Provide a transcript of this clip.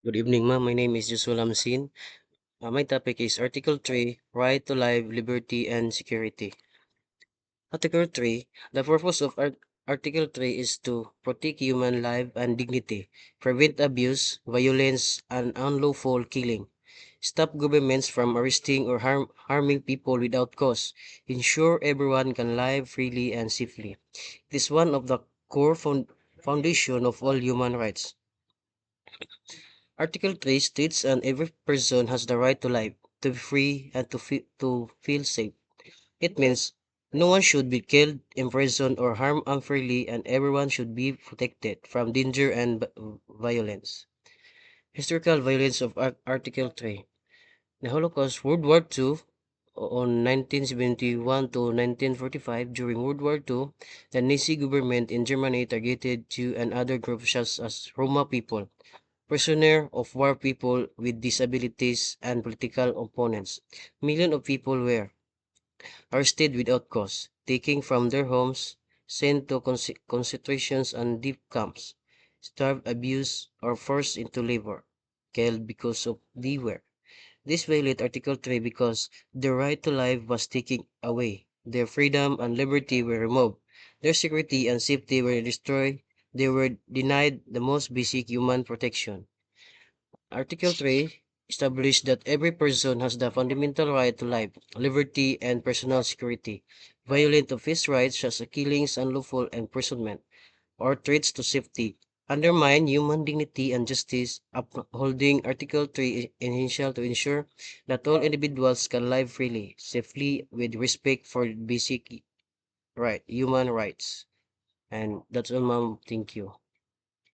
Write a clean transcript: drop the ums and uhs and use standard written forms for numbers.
Good evening, ma'am. My name is Joshua Lamsin. My topic is Article 3, Right to Life, Liberty, and Security. Article 3, the purpose of Article 3 is to protect human life and dignity, prevent abuse, violence, and unlawful killing, stop governments from arresting or harming people without cause, ensure everyone can live freely and safely. It is one of the core foundation of all human rights. Article 3 states and every person has the right to life, to be free, and to feel safe. It means no one should be killed, imprisoned, or harmed unfairly, and everyone should be protected from danger and violence. Historical violence of Article 3. The Holocaust, World War II, on 1971 to 1945, during World War II, the Nazi government in Germany targeted Jew and other groups such as Roma people, prisoner of war people with disabilities, and political opponents. Millions of people were arrested without cause, taken from their homes, sent to concentrations and deep camps, starved, abused, or forced into labor, killed because of they were. This violated Article 3 because their right to life was taken away, their freedom and liberty were removed, their security and safety were destroyed, they were denied the most basic human protection. Article 3 established that every person has the fundamental right to life, liberty, and personal security. Violation of his rights, such as killings, unlawful imprisonment, or threats to safety, undermine human dignity and justice. Upholding Article 3 is essential to ensure that all individuals can live freely, safely, with respect for basic human rights. And that's all, ma'am. Thank you.